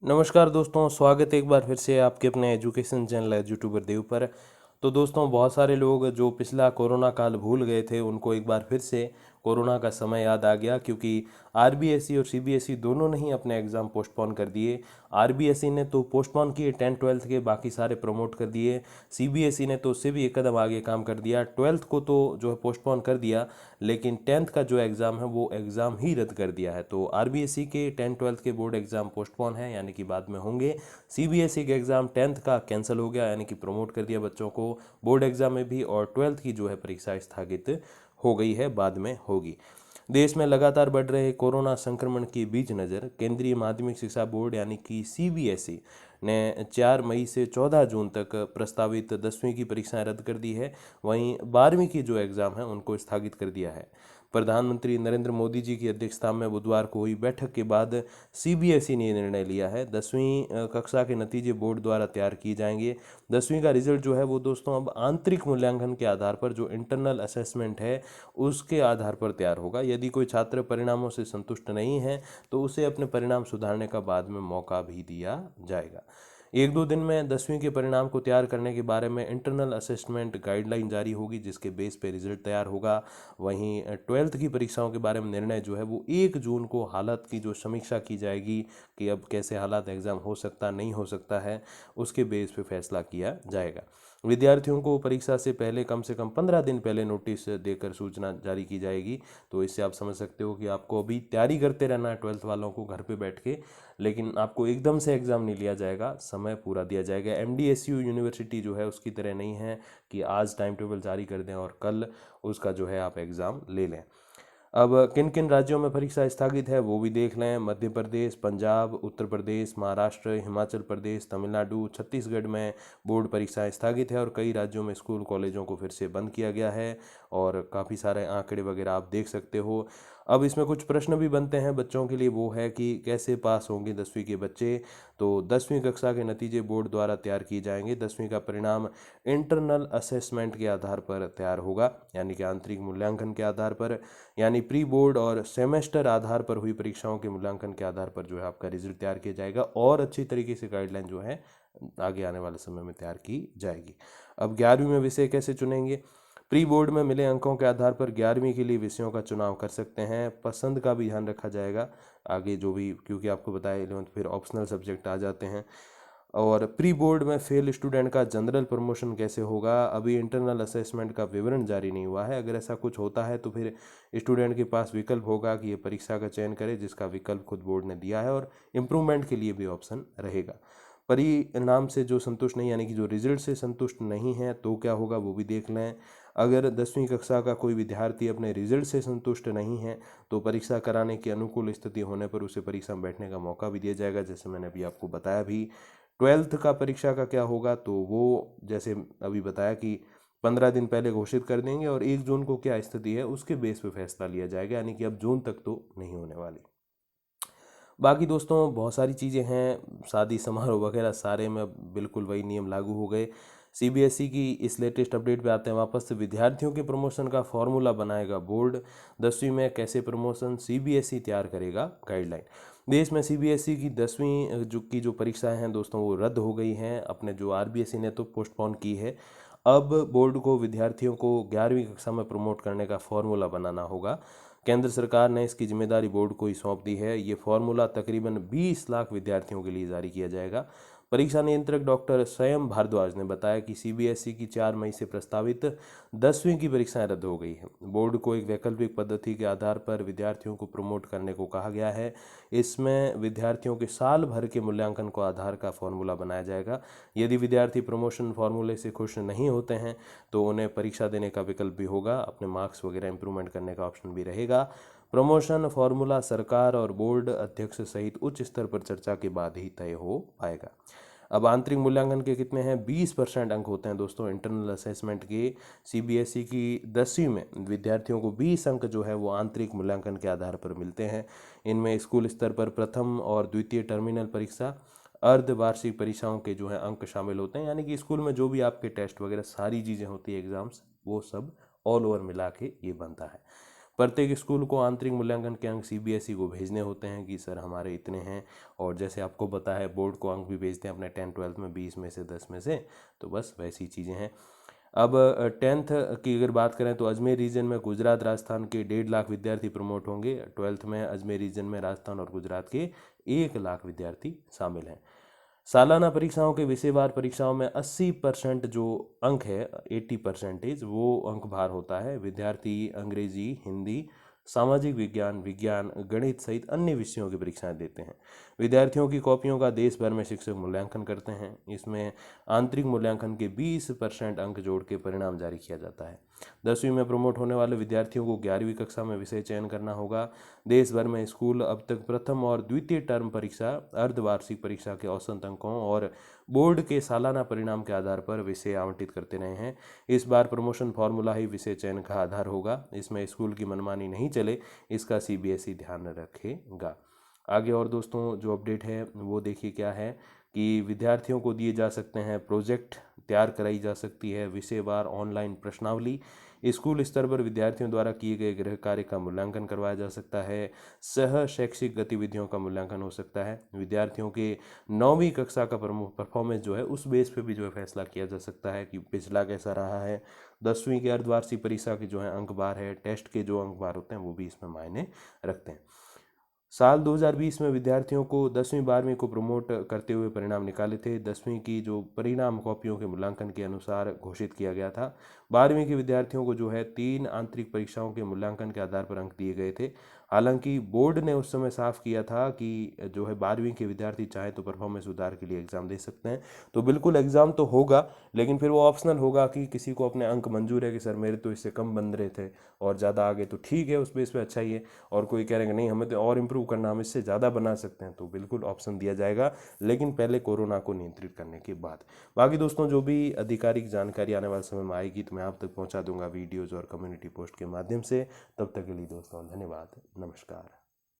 नमस्कार दोस्तों, स्वागत है एक बार फिर से आपके अपने एजुकेशन चैनल यूट्यूबर देव पर। तो दोस्तों, बहुत सारे लोग जो पिछला कोरोना काल भूल गए थे उनको एक बार फिर से कोरोना का समय याद आ गया, क्योंकि आरबीएसई और सीबीएसई दोनों ने ही अपने एग्ज़ाम पोस्टपोन कर दिए। आरबीएसई ने तो पोस्टपोन किए 10th-12th के, बाकी सारे प्रमोट कर दिए। सीबीएसई ने तो उससे भी एक कदम आगे काम कर दिया, 12th को तो जो है पोस्टपोन कर दिया, लेकिन 10th का जो एग्ज़ाम है वो एग्ज़ाम ही रद्द कर दिया है। तो आरबीएसई के 10th-12th के बोर्ड एग्ज़ाम पोस्टपोन है, यानी कि बाद में होंगे। सीबीएसई का एग्ज़ाम 10th का कैंसिल हो गया, यानी कि प्रमोट कर दिया बच्चों को बोर्ड एग्ज़ाम में भी, और 12th की जो है परीक्षा स्थगित हो गई है, बाद में होगी। देश में लगातार बढ़ रहे कोरोना संक्रमण के बीच नज़र केंद्रीय माध्यमिक शिक्षा बोर्ड यानी कि सीबीएसई ने 4 मई से 14 जून तक प्रस्तावित 10वीं की परीक्षाएं रद्द कर दी है। वहीं 12वीं की जो एग्ज़ाम है उनको स्थगित कर दिया है। प्रधानमंत्री नरेंद्र मोदी जी की अध्यक्षता में बुधवार को हुई बैठक के बाद सीबीएसई ने निर्णय लिया है। 10वीं कक्षा के नतीजे बोर्ड द्वारा तैयार किए जाएंगे। 10वीं का रिजल्ट जो है वो दोस्तों अब आंतरिक मूल्यांकन के आधार पर, जो इंटरनल असेसमेंट है उसके आधार पर तैयार होगा। यदि कोई छात्र परिणामों से संतुष्ट नहीं है तो उसे अपने परिणाम सुधारने का बाद में मौका भी दिया जाएगा। एक दो दिन में 10वीं के परिणाम को तैयार करने के बारे में इंटरनल असेसमेंट गाइडलाइन जारी होगी, जिसके बेस पे रिजल्ट तैयार होगा। वहीं 12th की परीक्षाओं के बारे में निर्णय जो है वो 1 जून को हालत की जो समीक्षा की जाएगी कि अब कैसे हालात एग्ज़ाम हो सकता नहीं हो सकता है, उसके बेस पे फैसला किया जाएगा। विद्यार्थियों को परीक्षा से कम 15 दिन पहले नोटिस देकर सूचना जारी की जाएगी। तो इससे आप समझ सकते हो कि आपको अभी तैयारी करते रहना है 12th वालों को घर पे बैठ के, लेकिन आपको एकदम से एग्ज़ाम नहीं लिया जाएगा, समय पूरा दिया जाएगा। एमडीएसयू यूनिवर्सिटी जो है उसकी तरह नहीं है कि आज टाइम टेबल जारी कर दें और कल उसका जो है आप एग्ज़ाम ले लें। अब किन किन राज्यों में परीक्षा स्थगित है वो भी देख लें। मध्य प्रदेश, पंजाब, उत्तर प्रदेश, महाराष्ट्र, हिमाचल प्रदेश, तमिलनाडु, छत्तीसगढ़ में बोर्ड परीक्षाएं स्थगित है, और कई राज्यों में स्कूल कॉलेजों को फिर से बंद किया गया है, और काफ़ी सारे आंकड़े वगैरह आप देख सकते हो। अब इसमें कुछ प्रश्न भी बनते हैं बच्चों के लिए, वो है कि कैसे पास होंगे 10वीं के बच्चे। तो 10वीं कक्षा के नतीजे बोर्ड द्वारा तैयार किए जाएंगे। 10वीं का परिणाम इंटरनल असेसमेंट के आधार पर तैयार होगा, यानी कि आंतरिक मूल्यांकन के आधार पर, यानी प्री बोर्ड और सेमेस्टर आधार पर हुई परीक्षाओं के मूल्यांकन के आधार पर जो है आपका रिजल्ट तैयार किया जाएगा, और अच्छी तरीके से गाइडलाइन जो है आगे आने वाले समय में तैयार की जाएगी। अब 11वीं में विषय कैसे चुनेंगे? प्री बोर्ड में मिले अंकों के आधार पर 11वीं के लिए विषयों का चुनाव कर सकते हैं। पसंद का भी ध्यान रखा जाएगा आगे जो भी, क्योंकि आपको बताया 11th फिर ऑप्शनल सब्जेक्ट आ जाते हैं। और प्री बोर्ड में फेल स्टूडेंट का जनरल प्रमोशन कैसे होगा? अभी इंटरनल असेसमेंट का विवरण जारी नहीं हुआ है। अगर ऐसा कुछ होता है तो फिर स्टूडेंट के पास विकल्प होगा कि ये परीक्षा का चयन करे, जिसका विकल्प खुद बोर्ड ने दिया है, और इम्प्रूवमेंट के लिए भी ऑप्शन रहेगा। परिणाम से जो संतुष्ट नहीं, यानी कि जो रिजल्ट से संतुष्ट नहीं है, तो क्या होगा वो भी देख लें। अगर 10वीं कक्षा का कोई विद्यार्थी अपने रिजल्ट से संतुष्ट नहीं है तो परीक्षा कराने की अनुकूल स्थिति होने पर उसे परीक्षा में बैठने का मौका भी दिया जाएगा, जैसे मैंने अभी आपको बताया भी। 12th का परीक्षा का क्या होगा, तो वो जैसे अभी बताया कि 15 दिन पहले घोषित कर देंगे, और 1 जून को क्या स्थिति है उसके बेस पे फैसला लिया जाएगा, यानी कि अब जून तक तो नहीं होने वाली। बाकी दोस्तों बहुत सारी चीज़ें हैं, शादी समारोह वगैरह सारे में बिल्कुल वही नियम लागू हो गए। सीबीएसई की इस लेटेस्ट अपडेट पे आते हैं वापस से। विद्यार्थियों के प्रमोशन का फॉर्मूला बनाएगा बोर्ड। 10वीं में कैसे प्रमोशन, सीबीएसई तैयार करेगा गाइडलाइन। देश में सीबीएसई की 10वीं जो परीक्षाएं हैं दोस्तों वो रद्द हो गई हैं। अपने जो आरबीएसई ने तो पोस्टपोन की है। अब बोर्ड को विद्यार्थियों को 11वीं कक्षा में प्रमोट करने का फॉर्मूला बनाना होगा। केंद्र सरकार ने इसकी जिम्मेदारी बोर्ड को ही सौंप दी है। ये फॉर्मूला तकरीबन 20 लाख विद्यार्थियों के लिए जारी किया जाएगा। परीक्षा नियंत्रक डॉक्टर स्वयं भारद्वाज ने बताया कि सीबीएसई की 4 मई से प्रस्तावित 10वीं की परीक्षाएं रद्द हो गई हैं। बोर्ड को एक वैकल्पिक पद्धति के आधार पर विद्यार्थियों को प्रमोट करने को कहा गया है। इसमें विद्यार्थियों के साल भर के मूल्यांकन को आधार का फॉर्मूला बनाया जाएगा। यदि विद्यार्थी प्रमोशन फॉर्मूले से खुश नहीं होते हैं तो उन्हें परीक्षा देने का विकल्प भी होगा, अपने मार्क्स वगैरह इंप्रूवमेंट करने का ऑप्शन भी रहेगा। प्रमोशन फॉर्मूला सरकार और बोर्ड अध्यक्ष सहित उच्च स्तर पर चर्चा के बाद ही तय हो पाएगा। अब आंतरिक मूल्यांकन के कितने हैं? 20% अंक होते हैं दोस्तों इंटरनल असेसमेंट के। सीबीएसई की 10वीं में विद्यार्थियों को 20 अंक जो है वो आंतरिक मूल्यांकन के आधार पर मिलते हैं। इनमें स्कूल स्तर पर प्रथम और द्वितीय टर्मिनल परीक्षा, अर्धवार्षिक परीक्षाओं के जो है अंक शामिल होते हैं, यानी कि स्कूल में जो भी आपके टेस्ट वगैरह सारी चीज़ें होती है, एग्जाम्स, वो सब ऑल ओवर मिला के ये बनता है। प्रत्येक स्कूल को आंतरिक मूल्यांकन के अंक सीबीएसई को भेजने होते हैं कि सर हमारे इतने हैं। और जैसे आपको पता है बोर्ड को अंक भी भेजते हैं अपने 10-12 में 20 में से 10 में से, तो बस वैसी चीज़ें हैं। अब 10th की अगर बात करें तो अजमेर रीजन में गुजरात राजस्थान के 1.5 लाख विद्यार्थी प्रमोट होंगे। 12th में अजमेर रीजन में राजस्थान और गुजरात के 1 लाख विद्यार्थी शामिल हैं। सालाना परीक्षाओं के विषयवार परीक्षाओं में 80% जो अंक है 80% वो अंक भार होता है। विद्यार्थी अंग्रेजी, हिंदी, सामाजिक विज्ञान, विज्ञान, गणित सहित अन्य विषयों की परीक्षाएं देते हैं। विद्यार्थियों की कॉपियों का देश भर में शिक्षक मूल्यांकन करते हैं। इसमें आंतरिक मूल्यांकन के 20% अंक जोड़ के परिणाम जारी किया जाता है। 10वीं में प्रमोट होने वाले विद्यार्थियों को 11वीं कक्षा में विषय चयन करना होगा। देश भर में स्कूल अब तक प्रथम और द्वितीय टर्म परीक्षा, अर्धवार्षिक परीक्षा के औसत अंकों और बोर्ड के सालाना परिणाम के आधार पर विषय आवंटित करते रहे हैं। इस बार प्रमोशन फॉर्मूला ही विषय चयन का आधार होगा। इसमें स्कूल की मनमानी नहीं चले, इसका सीबीएसई ध्यान रखेगा। आगे और दोस्तों जो अपडेट है वो देखिए क्या है कि विद्यार्थियों को दिए जा सकते हैं प्रोजेक्ट, तैयार कराई जा सकती है विषयवार ऑनलाइन प्रश्नावली, स्कूल स्तर पर विद्यार्थियों द्वारा किए गए गृह कार्य का मूल्यांकन करवाया जा सकता है, सह शैक्षिक गतिविधियों का मूल्यांकन हो सकता है। विद्यार्थियों के 9वीं कक्षा का परफॉर्मेंस जो है उस बेस पे भी जो है फैसला किया जा सकता है कि पिछला कैसा रहा है। 10वीं की अर्धवार्षिक परीक्षा के जो है अंक बार है, टेस्ट के जो अंक बार होते हैं वो भी इसमें मायने रखते हैं। साल 2020 में विद्यार्थियों को 10वीं 12वीं को प्रमोट करते हुए परिणाम निकाले थे। 10वीं की जो परिणाम कॉपियों के मूल्यांकन के अनुसार घोषित किया गया था। 12वीं के विद्यार्थियों को जो है 3 आंतरिक परीक्षाओं के मूल्यांकन के आधार पर अंक दिए गए थे। हालांकि बोर्ड ने उस समय साफ किया था कि जो है 12वीं के विद्यार्थी चाहे तो परफॉर्मेंस सुधार के लिए एग्ज़ाम दे सकते हैं। तो बिल्कुल एग्ज़ाम तो होगा, लेकिन फिर वो ऑप्शनल होगा कि किसी को अपने अंक मंजूर है कि सर मेरे तो इससे कम बन रहे थे और ज़्यादा आगे, तो ठीक है उस बेस पे अच्छा ही है। और कोई कह रहे हैं कि नहीं हमें तो और इम्प्रूव करना, हम इससे ज़्यादा बना सकते हैं, तो बिल्कुल ऑप्शन दिया जाएगा, लेकिन पहले कोरोना को नियंत्रित करने के बाद। बाकी दोस्तों जो भी आधिकारिक जानकारी आने वाले समय में आएगी तो मैं आप तक पहुंचा दूंगा वीडियोज़ और कम्युनिटी पोस्ट के माध्यम से। तब तक के लिए दोस्तों धन्यवाद, नमस्कार।